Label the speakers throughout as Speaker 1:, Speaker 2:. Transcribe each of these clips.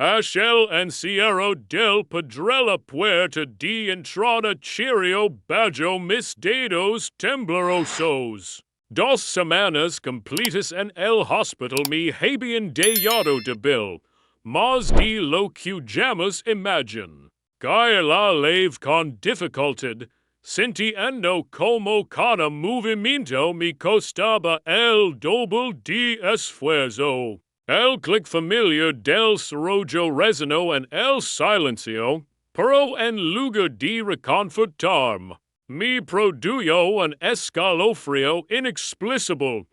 Speaker 1: Ashel and Sierra del Padrella Puerta de Entrada Chirio Bajo Mis Dedos Temblorosos. Dos semanas completas en el hospital mi habían dejado de bill. Más de lo que jamás imagine. Cae la lave con dificultad, sintiendo como cada movimiento me costaba el doble de esfuerzo. El clic familiar del sorrojo resonó en el silencio, pero en lugar de reconfortarme, me produjo un escalofrío inexplicable.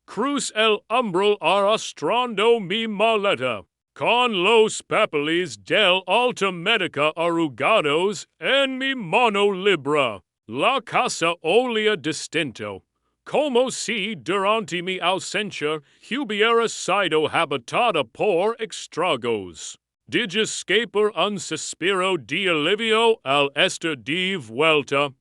Speaker 1: Cruz el umbral arrastrando mi maleta, con los papeles del alta médica arrugados en mi mano libre. La casa olía distinto, como si durante mi ausencia hubiera sido habitada por extragos. Did escapar un suspiro de alivio al estar de vuelta.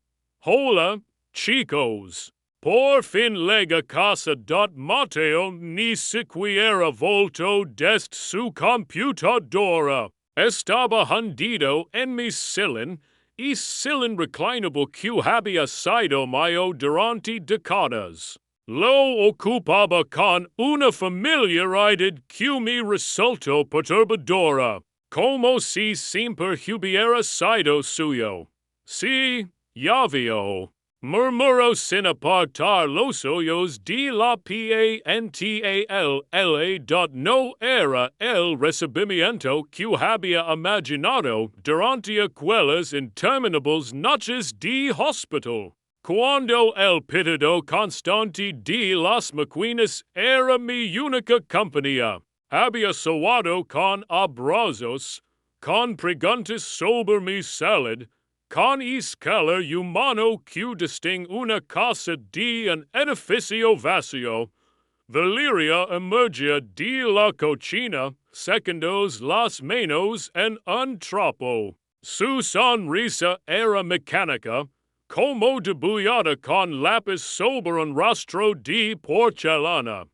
Speaker 1: Hola, chicos. Por fin lega casa dot Mateo ni siquiera volto dest su computadora. Estaba hundido en mi sillón y sillón reclinable que había sido mío durante décadas. Lo ocupaba con una familiaridad que me resultó perturbadora, como si siempre hubiera sido suyo. Sí, ya veo. Murmuró sin apartar los ojos de la PANTALLA. No era el recibimiento que había imaginado durante aquellas interminables noches de hospital. Cuando el pitido constante de las maquinas era mi única compañía, había soñado con abrazos, con preguntas sobre mi salud, con escala humano que distingue una casa de un edificio vacío. Valeria emergia de la cocina, secondos las manos en un trapo. Su sonrisa era mecánica, como debullada con lápiz sobre un rostro de porcelana.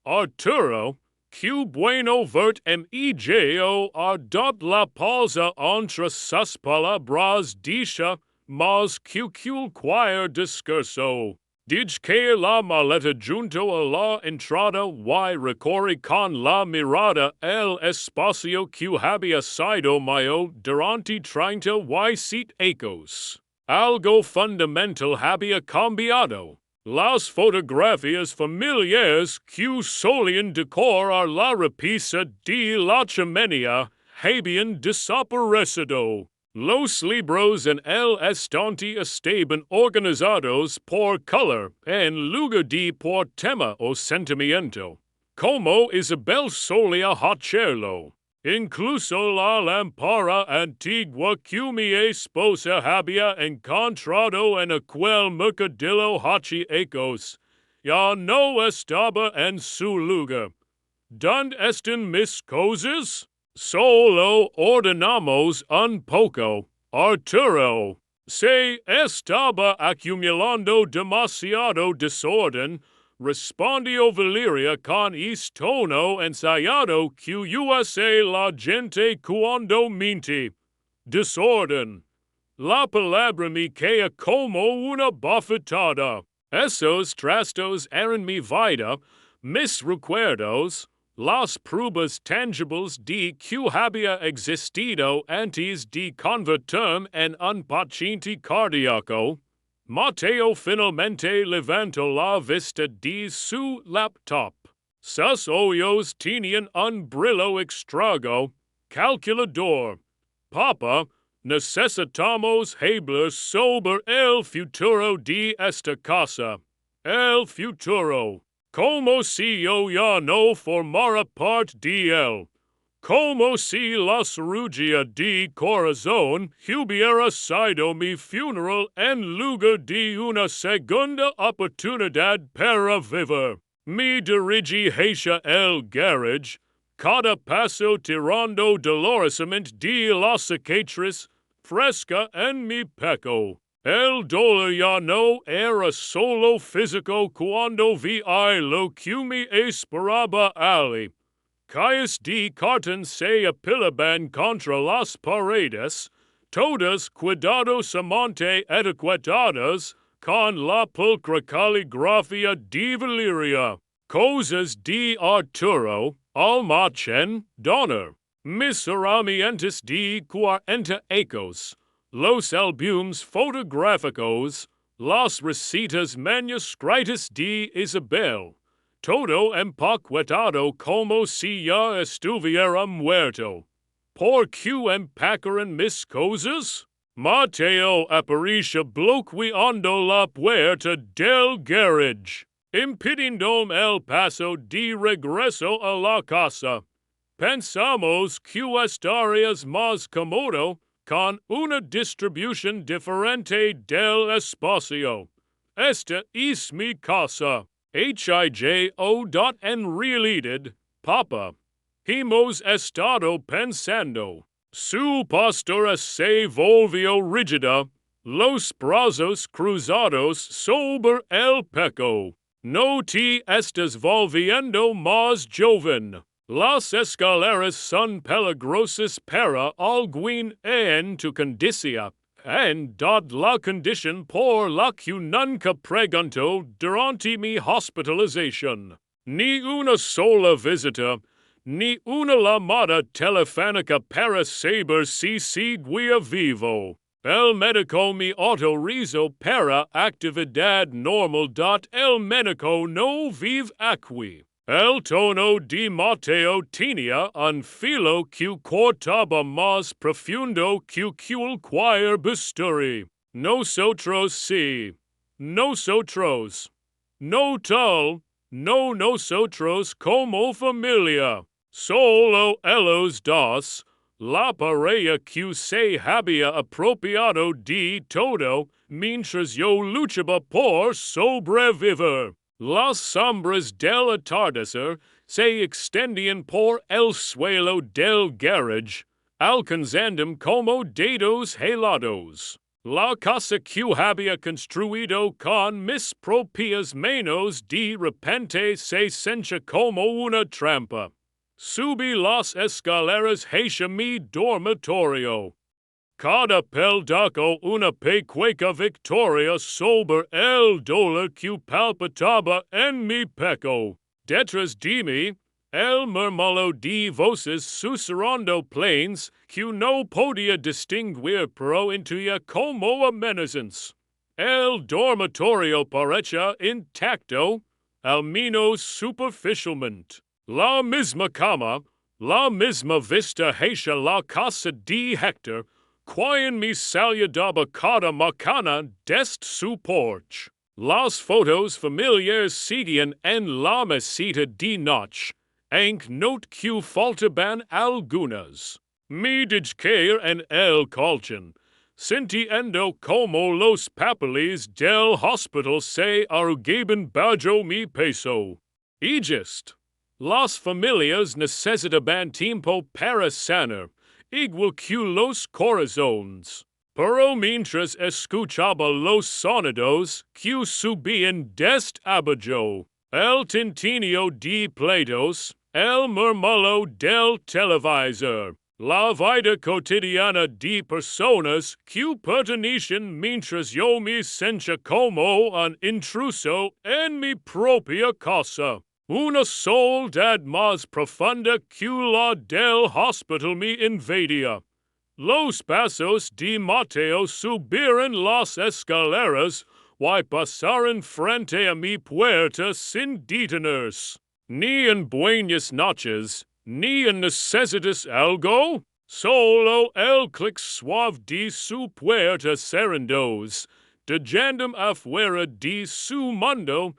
Speaker 1: Arturo, que bueno vert emego ardot la pausa entre sus palabras dicha, mas que cualquier discurso. Dij que la maleta junto a la entrada y recorre con la mirada el espacio que había sido mío durante 37 años. Algo fundamental había cambiado. Las fotografías familiares que solían decorar la repisa de la chimenea habían desaparecido. Los libros en el estante estaban organizados por color en lugar de por tema o sentimiento, como Isabel solía hacerlo. Incluso la lámpara antigua que mi esposa había encontrado en aquel mercadillo Ecos ya no estaba en su lugar. ¿Dónde están mis cosas? Solo ordenamos un poco, Arturo. Se estaba acumulando demasiado desorden, respondió Valeria con tono ensayado que usa la gente cuando miente. Desorden. La palabra me cae como una bofetada. Esos trastos eran mi vida, mis recuerdos, las pruebas tangibles de que había existido antes de convertirme en un paciente cardíaco. Mateo finalmente levantó la vista de su laptop. Sus ojos tenían un brillo extraño. Calculador. Papa, necesitamos hablar sobre el futuro de esta casa. El futuro. Como si yo ya no formara parte de él. Como si la cirugía de corazón hubiera sido mi funeral en lugar de una segunda oportunidad para vivir. Me dirigí hacia el garage, cada paso tirando dolorosamente de la cicatriz fresca en mi pecho. El dolor ya no era solo físico cuando vi lo que me esperaba allí. Caius D. Carton se apilaban contra las paredes, todas cuidados amante etiquetadas, con la pulcra caligrafia de Valeria, cosas de Arturo, Almacen, Donner, miseramientos de 40 ecos, los albums fotográficos, las recetas manuscritas de Isabel, todo empaquetado como si ya estuviera muerto. ¿Por qué empacaran mis cosas? Mateo apareció bloqueando la puerta del garage, impidiendo el paso de regreso a la casa. Pensamos que estarías más cómodo con una distribución diferente del espacio. Esta es mi casa. HIJO. En realidad, Papa, hemos estado pensando. Su postura se volvió rígida, los brazos cruzados sobre el pecho. No te estás volviendo más joven. Las escaleras son peligrosas para alguien en tu condición, and dad la condition por la que nunca preguntó durante mi hospitalización. Ni una sola visita, ni una llamada telefónica para saber si seguía vivo. El médico me autorizó para actividad normal. El médico no vive aquí. El tono de Mateo tenía un filo que cortaba más profundo que cualquier bisturi. Nosotros sí. Nosotros. No tal. No nosotros como familia. Solo ellos dos. La pareja que se había apropiado de todo mientras yo luchaba por sobrevivir. Las sombras del atardecer se extendían por el suelo del garage, alcanzando como dedos helados. La casa que había construido con mis propias manos de repente se sentía como una trampa. Subí las escaleras hacia mi dormitorio. Cada peldaño una pequeña victoria sobre el dolor que palpitaba en mi pecho. Detrás de mí, el murmullo de voces susurrando planes que no podía distinguir pero intuía como amenazantes. El dormitorio parecía intacto, al menos superficialmente. La misma cama, la misma vista hacia la casa de Héctor, quien me saludaba cada mañana desde su porche. Las fotos familiares seguían en la mesita de noche, aunque note que faltaban algunas. Me dejé en el colchón, sintiendo como los papeles del hospital se arrugaban bajo mi peso. Y just, las familias necesitaban tiempo para sanar, igual que los corazones. Pero mientras escuchaba los sonidos que subían desde abajo, el tintinio de platos, el murmullo del televisor, la vida cotidiana de personas que pertenecen mientras yo me sentía como un intruso en mi propia casa. Una soledad más profunda que la del hospital me invadía. Los pasos de Mateo subieron las escaleras y pasaron frente a mi puerta sin detenerse. Ni en buenas noches, ni en necesitas algo. Solo el clic suave de su puerta cerrándose, dejándome afuera de su mundo.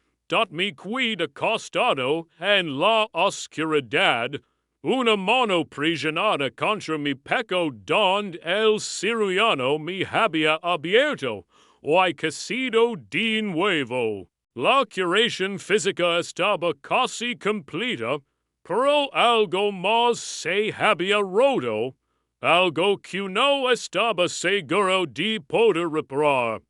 Speaker 1: Me quedé acostado en la oscuridad, una mano presionada contra mi pecho donde el cirujano me había abierto y cosido de nuevo. La curación física estaba casi completa, pero algo más se había roto, algo que no estaba seguro de poder reparar.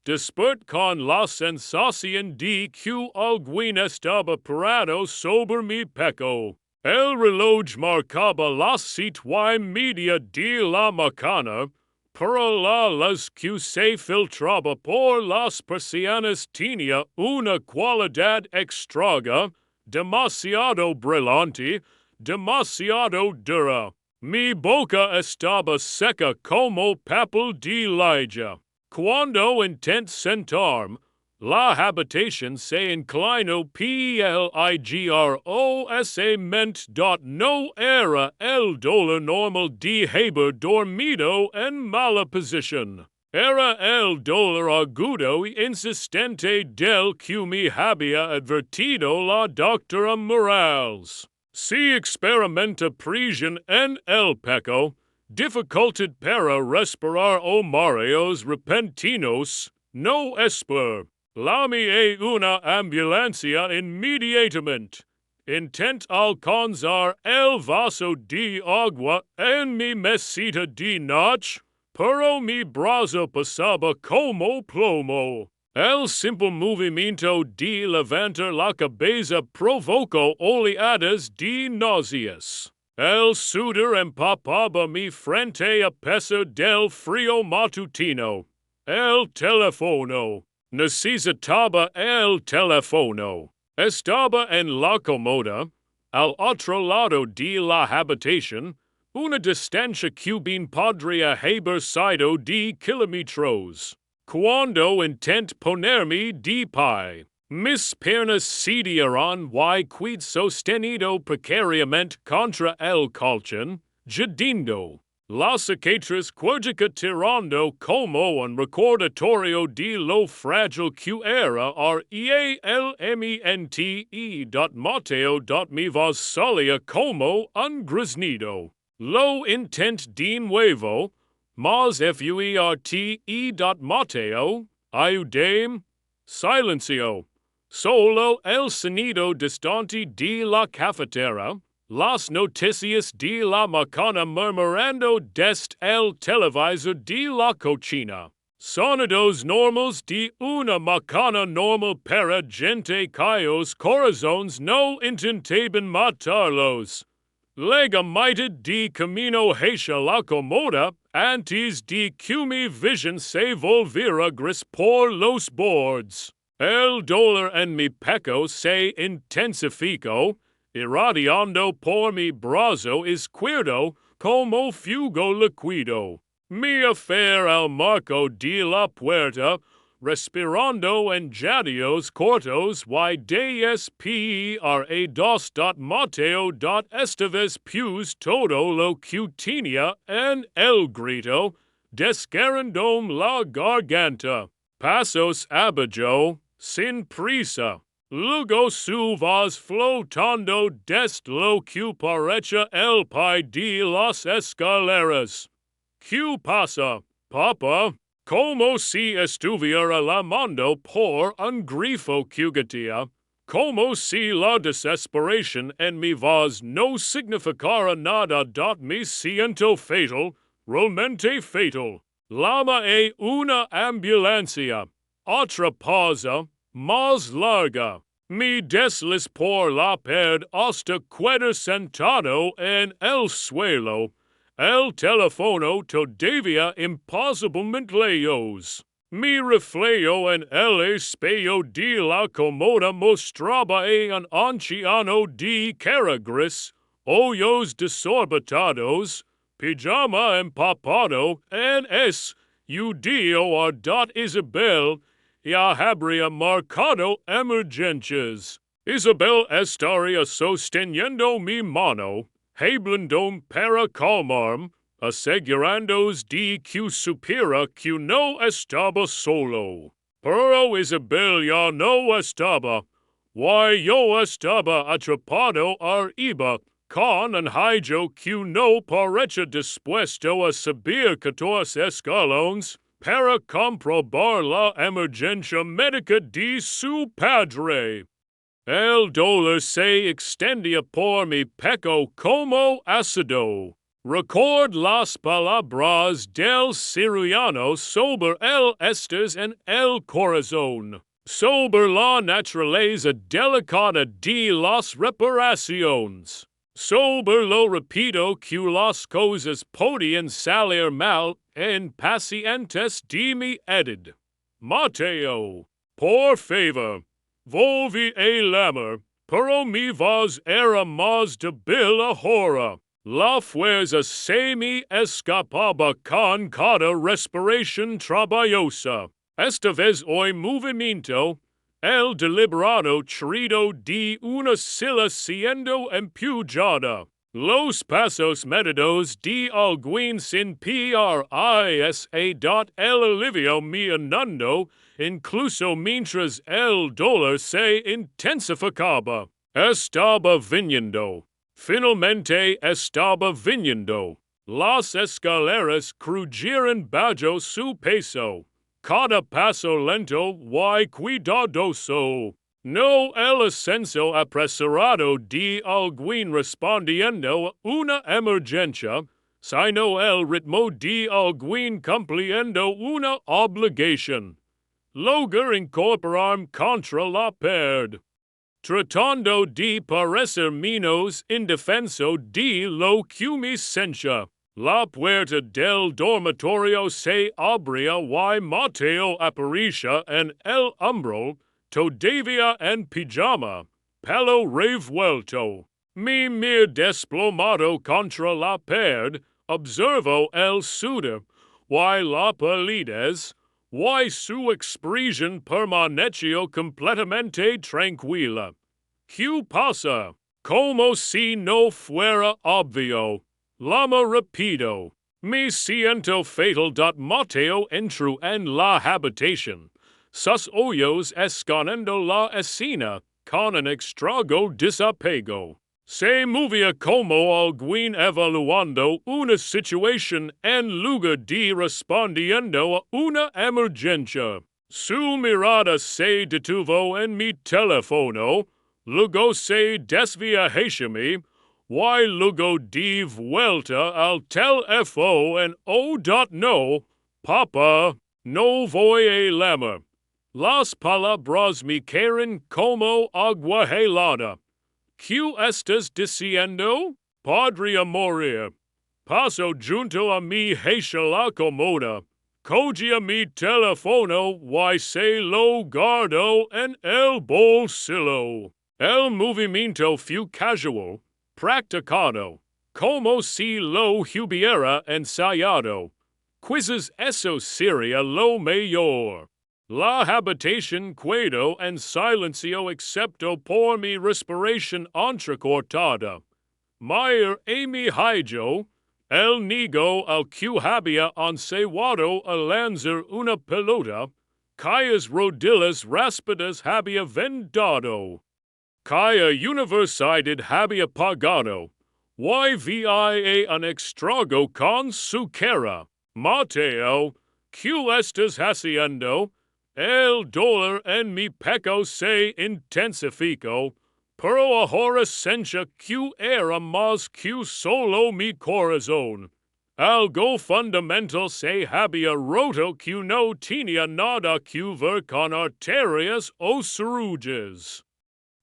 Speaker 1: Despert con la sensación de que alguien estaba parado sobre mi pecho. El reloj marcaba las 7:30 de la mañana, pero la luz que se filtraba por las persianas tenía una cualidad extraña, demasiado brillante, demasiado dura. Mi boca estaba seca como papel de lija. Cuando intenté sentarme, la habitación se inclinó peligrosamente. No era el dolor normal de haber dormido en mala posición. Era el dolor agudo y insistente del que me había advertido la doctora Morales. Si experimenta presión en el pecho, dificultad para respirar o mareos repentinos, no espera. Llame una ambulancia inmediatamente. Intent alcanzar el vaso de agua en mi mesita de noche, pero mi brazo pasaba como plomo. El simple movimiento de levantar la cabeza provocó oleadas de náuseas. El sudor empapaba mi frente a pesar del frío matutino. El teléfono. Necesitaba el teléfono. Estaba en la comoda, al otro lado de la habitación, una distancia que bien podría haber sido de kilómetros. Cuando intenté ponerme de pie, mis piernas cedieron y quedé sostenido precariamente contra el colchón, jadiendo. La cicatriz cuerdica tirando como un recordatorio de lo frágil que era mi voz salía como un graznido. Lo intent de nuevo, mas fuerte. Ayudame. Silencio. Solo el sonido distante de la cafetera. Las noticias de la mañana murmurando desde el televisor de la cocina. Sonidos normales de una mañana normal para gente cuyos corazones no intentaban matarlos. Legamite de camino hacia la comoda, antes de que mi visión se volviera gris por los bordes. El dolor en mi pecho se intensificó, irradiando por mi brazo izquierdo como fuego líquido. Me aferré al marco de la puerta, respirando en jadios cortos y Mateo. Esta vez pues todo lo que tenía en el grito, desgarrándome la garganta. Pasos abajo, sin prisa. Luego su voz flotando desde lo que parecía el pie de las escaleras. ¿Qué pasa, papá? Como si estuviera llamando por un grifo que como si la desesperación en mi voz no significara nada. Me siento fatal, realmente fatal. Llama una ambulancia. Otra pausa, más larga. Me desliz por la pared hasta quedar sentado en el suelo. El teléfono todavía imposiblemente lejos. Mi reflejo en el espejo de la comoda mostraba un anciano de cara gris, ojos desorbitados, pijama empapado en judío Isabel ya habría marcado emergencias. Isabel estaría sosteniendo mi mano, hablando para calmarme, asegurándose de que supiera que no estaba solo. Pero Isabel ya no estaba. Yo estaba atrapado arriba, con un hijo que no parecía dispuesto a subir 14 escalones para comprobar la emergencia médica de su padre. El dolor se extendía por mi pecho como ácido. Record las palabras del cirujano sobre el estrés en el corazón, sobre la naturaleza delicada de las reparaciones. Sober lo repito que las cosas podían salir mal en pacientes de mi edad. Mateo, por favor, volví a lamer, pero mi voz era más débil ahora. La fuerza se me escapaba con cada respiración trabajosa. Esta vez hoy movimiento, el deliberado trito de una silla siendo empujada. Los pasos medidos de alguien sin prisa. El alivio me inundó, incluso mientras el dolor se intensificaba. Estaba viniendo. Finalmente estaba viniendo. Las escaleras crujían bajo su peso. Cada paso lento y cuidadoso. No el ascenso apresurado de alguien respondiendo a una emergencia, sino el ritmo de alguien cumpliendo una obligación. Lograr incorporarme contra la pared. Tratando de parecer menos indefenso de lo que me sentia. La puerta del dormitorio se abría y Mateo aparecía en el umbral, todavía en pijama, pelo revuelto. Me mir desplomado contra la pared, observo el sudor, y la palidez, y su expresión permaneció completamente tranquila. ¿Qué pasa? Como si no fuera obvio. Lama rapido. Me siento fatal. Mateo entró en la habitación. Sus ojos escaneando la escena con un extraño desapego. Se movía como alguien evaluando una situación en lugar de respondiendo a una emergencia. Su mirada se detuvo en mi teléfono, luego se desvía hacia mí, y luego de vuelta al teléfono en no, papá, no voy a lamer. Las palabras me caen como agua helada. ¿Qué estás diciendo? Podría morir. Paso junto a mi hacia la comoda. Cogía mi teléfono y se lo guardo en el bolsillo. El movimiento fue casual, practicado, como si lo hubiera ensayado. Quizás eso sería lo mejor. La habitación quedó en silencio excepto por mi respiración entrecortada. Mayer y mi hijo, el niño al que había enseñado a lanzar una pelota, cuyas rodillas raspadas había vendado, cuya universidad había pagado, y via un extrago con su cara. Mateo, ¿qué estás haciendo? El dolor en mi pecho se intensificó, pero ahora sentía que era más que solo mi corazón. Algo fundamental se había roto que no tenía nada que ver con arterias o cirugías.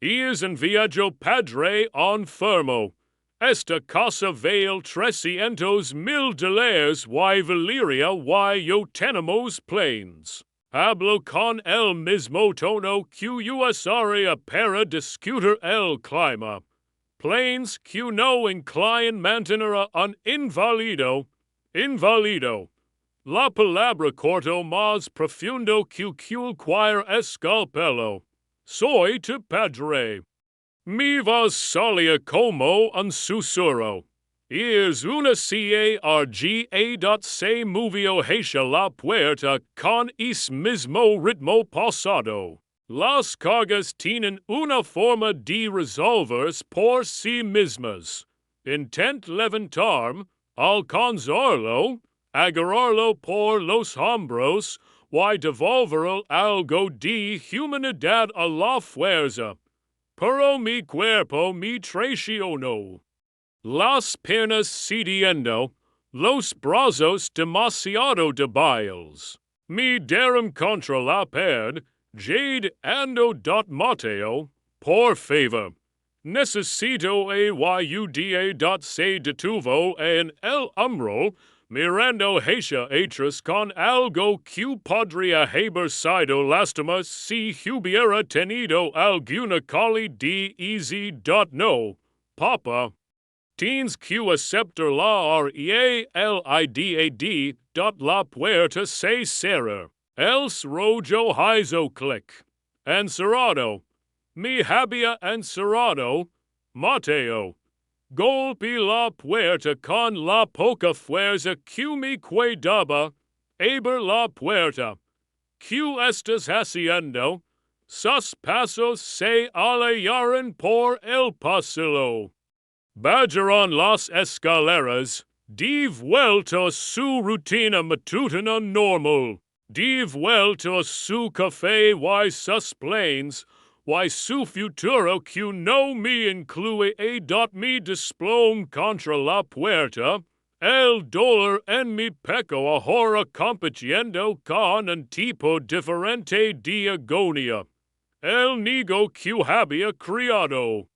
Speaker 1: Es un viaje padre enfermo. Esta casa vale $300,000 y Valeria y yo tenemos planes. Hablo con el mismo tono que usaría para discutir el clima. Planes que no inclinan mantener a un inválido. Inválido. La palabra corto más profundo que cualquier escalpelo. Soy tu padre. Mi voz salía como un susurro. Es una carga se movió hacia la puerta con ese mismo ritmo pasado. Las cargas tienen una forma de resolverse por sí mismas. Intent levantarme, alcanzarlo, agarrarlo por los hombros, y devolver algo de humanidad a la fuerza. Pero mi cuerpo me traicionó. Las piernas cediendo, los brazos demasiado débiles. Me dieron contra la pared, Jade ando. Mateo, por favor, necesito ayuda dot se detuvo en el umbral, mirando hacia atrás con algo que podría haber sido lástima si hubiera tenido alguna cali de easy dot no, papa. Teens que aceptar la realidad dot la puerta se cerrar. Els rojo hizo click. Encerrado. Mi había encerrado. Mateo. Golpe la puerta con la poca fuerza que me quedaba. Aber la puerta. ¿Qué estás haciendo? Sus pasos se alejaron por el pasillo. Bajaron las escaleras. De vuelta a su rutina matutina normal. De vuelta a su café y sus planes. Y su futuro que no me incluye dot mi desplome contra la puerta. El dolor en mi pecho ahora compitiendo con un tipo diferente de agonía. El nigo que había criado.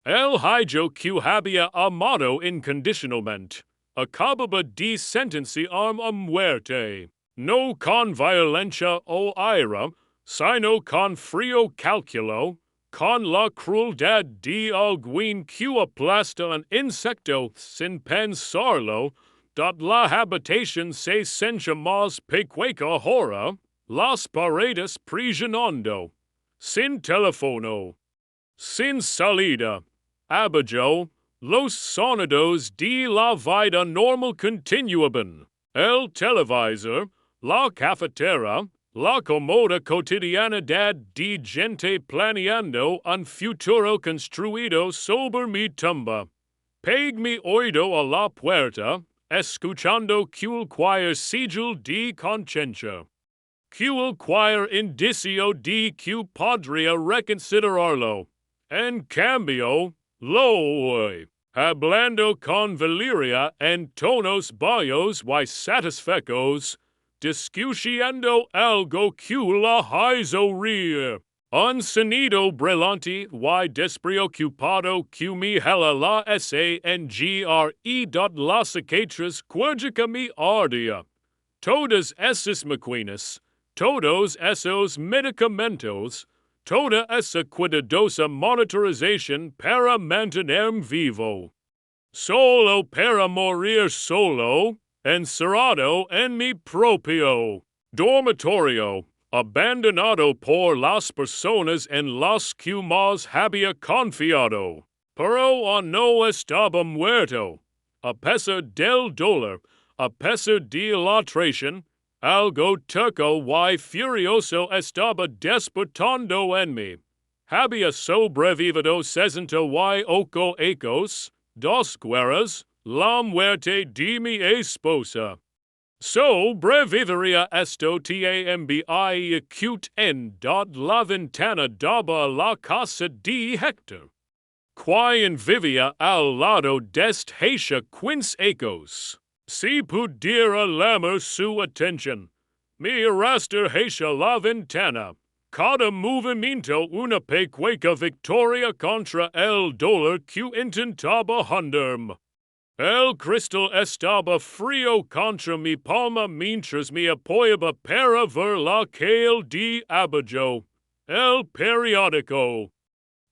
Speaker 1: El hijo que había amado incondicionalmente. Acababa de sentenciarme a muerte. No con violencia o ira, sino con frío cálculo, con la crueldad de alguien que aplasta un insecto sin pensarlo, dot la habitación se sencha más pequeña ahora, las paredes presionando, sin teléfono, sin salida, abajo, los sonidos de la vida normal continuaban, el televisor, la cafetera, la cómoda cotidianidad de gente planeando un futuro construido sobre mi tumba. Peg mi oído a la puerta, escuchando cualquier sigil de conciencia. Cualquier indicio de que podría reconsiderarlo. En cambio, lo oí, hablando con Valeria en tonos bajos y satisfechos, discutiendo algo que la hizo reír. Un sonido brillante y despreocupado que me jala la sangre dot las cicatrices cuergica mi ardía. Todas esas maquinas, todos esos medicamentos, toda esa cuidadosa monitorización para mantenerme vivo. Solo para morir solo, encerrado en mi propio dormitorio, abandonado por las personas en las que más había confiado. Pero no estaba muerto. A pesar del dolor, a pesar de la traición, algo terco y furioso estaba despertando en mí. Había sobrevivido 68 ecos, 2 guerras, la muerte de mi esposa. Sobreviviría esto también acute en dot la ventana daba la casa de Hector. Quien vivía al lado dest hacia quince ecos. Si pudiera llamar su atención, mi arrastre hacia la ventana. Cada movimiento una pequeña victoria contra el dolor que intentaba hundirme. El cristal estaba frío contra mi palma mientras me apoyaba para ver la calle de abajo. El periódico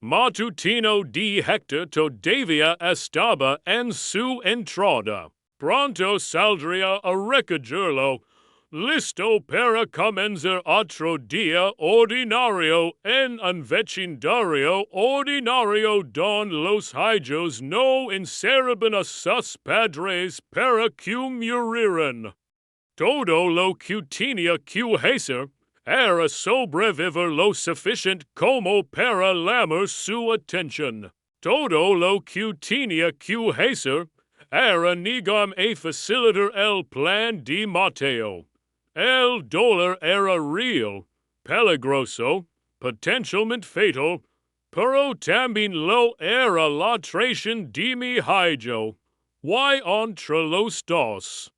Speaker 1: matutino de Hector todavía estaba en su entrada. Pronto saldría a recogerlo, listo para comenzar otro día ordinario en un vecindario ordinario donde los hijos no encerraban a sus padres para que murieran. Todo lo que tenía que hacer era sobrevivir lo suficiente como para llamar su atención. Todo lo que tenía que hacer era negarme a facilitar el plan de Mateo. El dolor era real, peligroso, potencialmente fatal, pero también lo era la traición de mi hijo. Y entre los dos,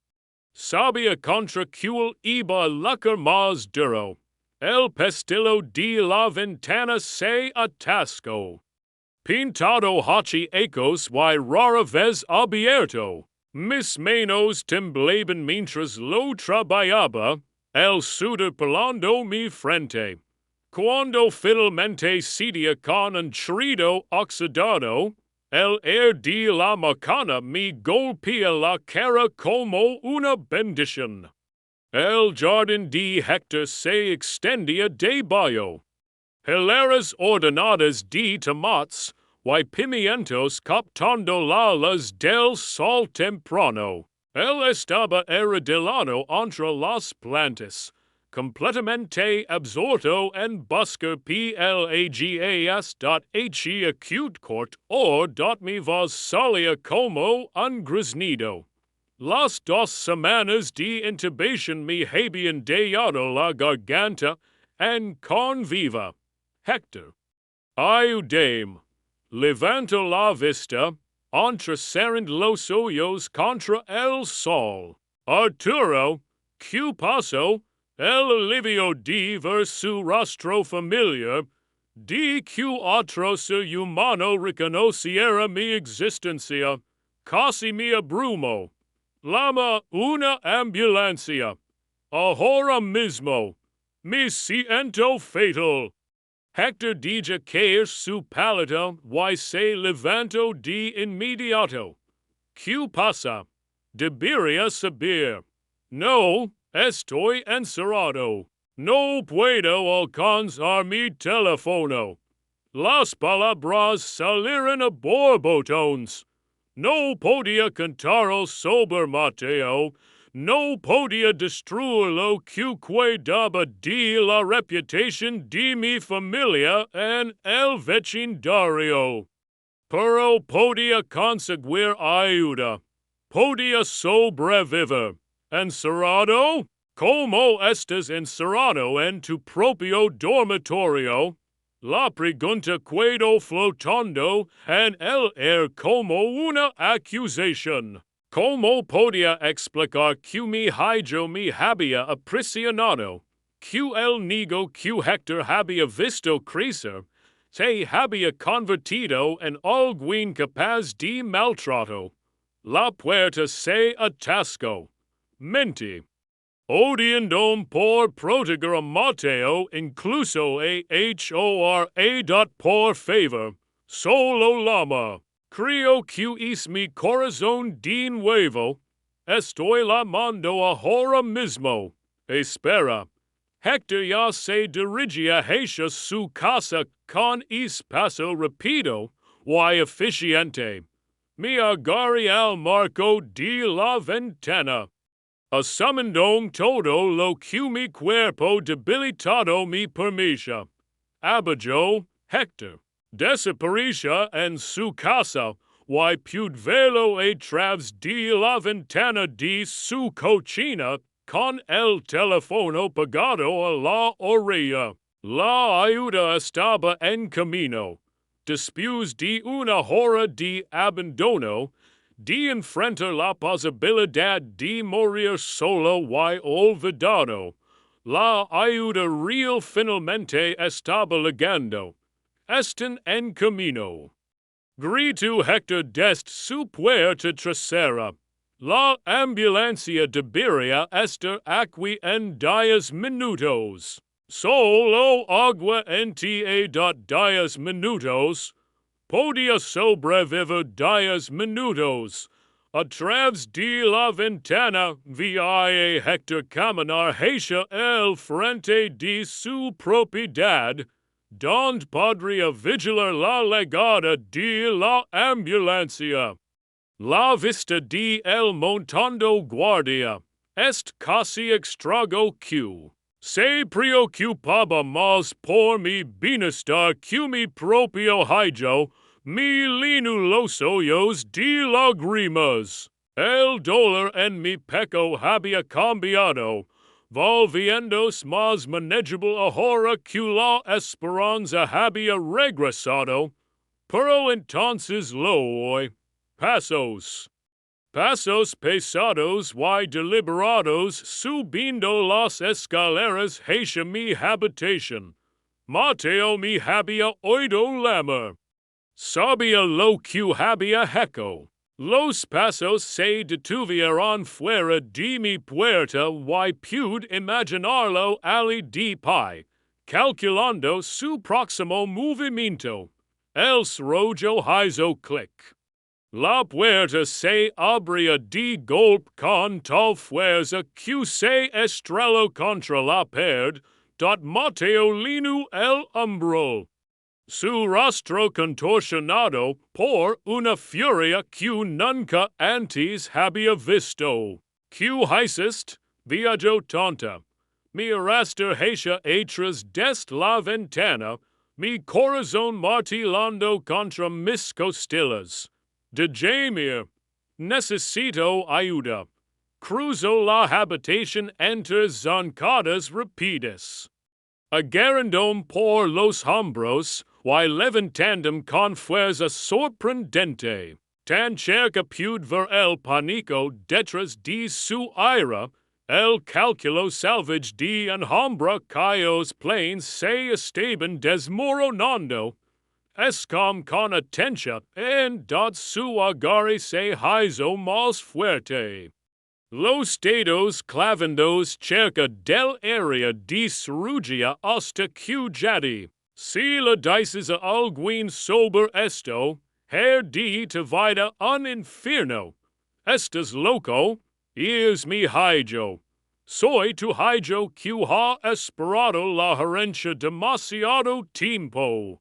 Speaker 1: sabía contra cuál iba luchar más duro. El pestillo de la ventana se atascó. Pintado hachi ecos y rara vez abierto. Mis manos temblaban mientras lo trabajaba, el sudor pelando mi frente. Cuando finalmente sedia con un chorro oxidado, el air de la macana me golpea la cara como una bendición. El jardín de Héctor se extendía de bayo. Hileras ordenadas de tomates y pimientos captando la luz del sol temprano. Él estaba arrodillado entre las plantas, completamente absorto en buscar plagas acute court o mi voz salía como un graznido. Las 2 semanas de intubación me habían dejado la garganta en con viva. Héctor. Ayúdame. Levanto la vista, entrecerrando los ojos contra el sol. Arturo, ¿qué pasó? El alivio de ver su rostro familiar, de que otro ser humano reconociera mi existencia, casi me abrumo. Llama una ambulancia. Ahora mismo. Me siento fatal. Héctor deja caer su palito y se levantó de inmediato. ¿Qué pasa? Debería saber. No, estoy encerrado. No puedo alcanzar mi teléfono. Las palabras salieron a borbotones. No podía cantar el sober Mateo. No podía destruir lo que cuidaba de la reputación de mi familia en el vecindario. Pero podía conseguir ayuda. Podía sobrevivir. ¿Encerrado? ¿Cómo estás encerrado en tu propio dormitorio? La pregunta quedó flotando en el aire como una acusación. ¿Cómo podía explicar que mi hijo me había aprisionado? Que el niño que Héctor había visto crecer se había convertido en algo incapaz de maltrato. La puerta se atascó. Mentí. Odiando por proteger a Mateo, incluso por favor. Solo llama. Creo que es mi corazón de nuevo. Estoy llamando ahora mismo. Espera. Héctor ya se dirigía hacia su casa con espacio rápido y eficiente. Me agarré al marco de la ventana. Asomando todo lo que mi cuerpo debilitado me permite. Abajó, Héctor. Desapareció en su casa y pude verlo a través de la ventana de su cocina con el teléfono pegado a la orilla. La ayuda estaba en camino. Después de una hora de abandono, de enfrentar la posibilidad de morir solo y olvidado, la ayuda real finalmente estaba llegando. Están en camino. Grito Héctor desde su puerta trasera. La ambulancia debería estar aquí en 10 minutos. Solo agua en 10 minutos. Podía sobrevivir 10 minutos. A través de la ventana vi a Héctor caminar hacia el frente de su propiedad, donde podría vigilar la llegada de la ambulancia. La vista de el montando guardia est casi extrago que se preocupaba más por mi bienestar que mi propio hijo, mi linu los ojos de lágrimas. El dolor en mi pecho había cambiado, volviéndose más manageable ahora que la esperanza había regresado, pero entonces lo oí. Pasos pesados y deliberados subiendo las escaleras hacia mi habitación. Mateo me había oído llamar. Sabia lo Q habia heco. Los pasos se detuvieron fuera de mi puerta y pude imaginarlo ali de pi, calculando su próximo movimiento. El rojo hizo clic. La puerta se abría de golpe con tal fuerza que se estrelló contra la pared, dot Mateo linu el umbral. Su rostro contorsionado por una furia que nunca antes había visto. Que hiciste, viajo tonta? Miraste hacia atrás dest la ventana, mi corazón martillando contra mis costillas. De Jamir, necesito ayuda. Cruzo la habitación entre zancadas rapidas. Agarrandome por los hombros, y levantandum con fuerza sorprendente, tan cerca pude ver el pánico detrás de su ira, el cálculo salvage de enjambra caos planes se estaban desmoronando, escom con atencia en dot su agarre se hizo más fuerte. Los dedos clavandos cerca del área de cirugía hasta que jadi. Si le dices a alguien sobre esto, her de tu vida un infierno. Estás loco, es mi hijo. Soy tu hijo que ha esperado la herencia demasiado tiempo.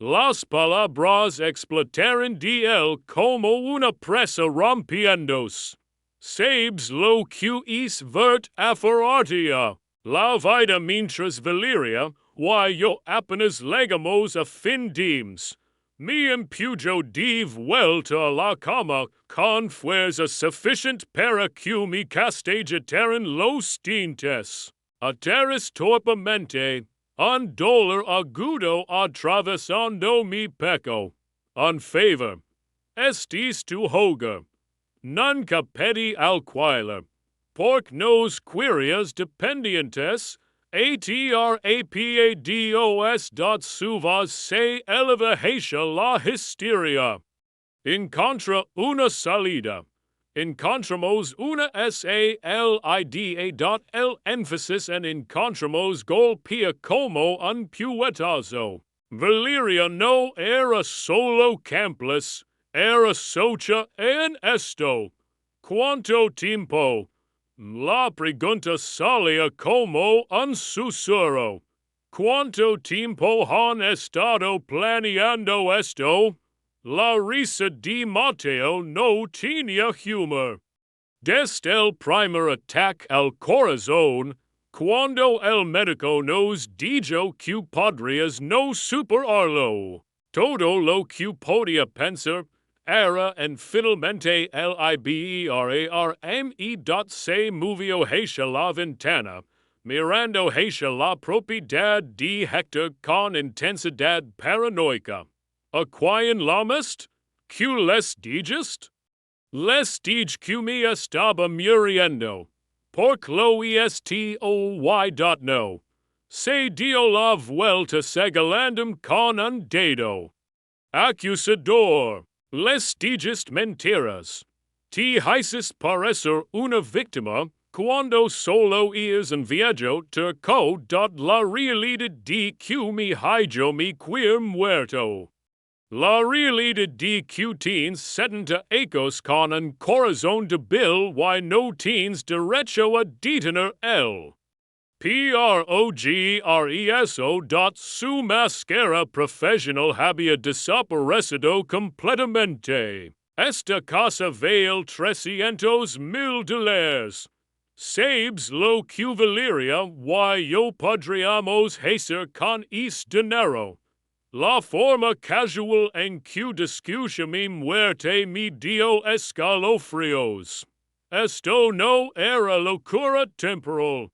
Speaker 1: Las palabras explotaron de él como una presa rompiéndose. Sabes lo que es vert aferratia, la vida mientras Valeria, y yo apenas llegamos a fin dimes. Me empujo de vuelta a la cama con fuerza suficiente para que me castigataran los dientes. Aterris torpemente, un dolor agudo atravesando mi pecho. Un favor. Estis tu hogar. Nunca pedí alquiler. Pork nos querias dependientes, atrapados dot suvas se eleva hacia la histeria. Encontra una salida. Encontramos una salida dot el énfasis en encontramos golpea como un puetazo. Valeria no era solo campless, era socia en esto. ¿Cuánto tiempo? La pregunta salía como un susurro. ¿Cuánto tiempo han estado planeando esto? La risa de Mateo no tenía humor. Desde el primer ataque al corazón, cuando el médico nos dijo que podrías no superarlo, todo lo que podía pensar era en finalmente el IBERARME. Se movió hacia la ventana, mirando hacia la propiedad de Hector con intensidad paranoica. ¿A quién llamaste? ¿Qué les dijiste? Les dije que me estaba muriendo. Porque lo estoy. No. Se dio la vuelta segalandum con un dedo. Acusador. Les dijiste mentiras. Te hiciste parecer una víctima cuando solo es un viejo terco. La realidad de que mi hijo me queer muerto. La realidad de que tienes 70 ecos con un corazón débil y no tienes derecho a detener el progreso. Su máscara profesional había desaparecido completamente. Esta casa vale $300,000. Sabes lo que Valeria y yo podríamos hacer con ese dinero. La forma casual en que discutia mi muerte me dio escalofríos. Esto no era locura temporal.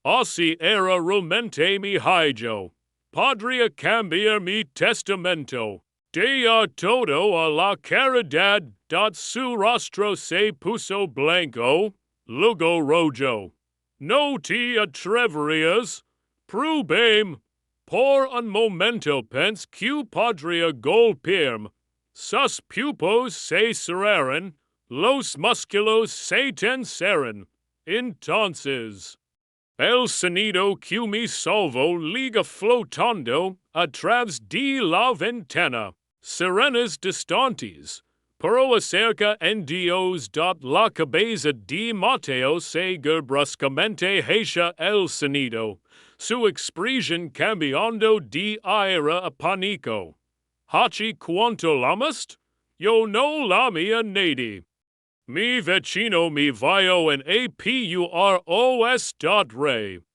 Speaker 1: Así era realmente mi hijo. Podría cambiar mi testamento. De todo a la caridad. Su rostro se puso blanco, luego rojo. No te atreverías. Pruébame. por un momento pens que podría golpearme. Sus pupos se cerraron, los músculos se tensaron. Entonces, el sonido que me salvó liga flotando a través de la ventana. Sirenas distantes, pero acerca en Dios la cabeza de Mateo Seger bruscamente hacia el sonido, su expresión cambiando de ira a pánico. Hachi cuanto lamast? Yo no la mia nadi. Mi vecino mi vio en APUROS. Re.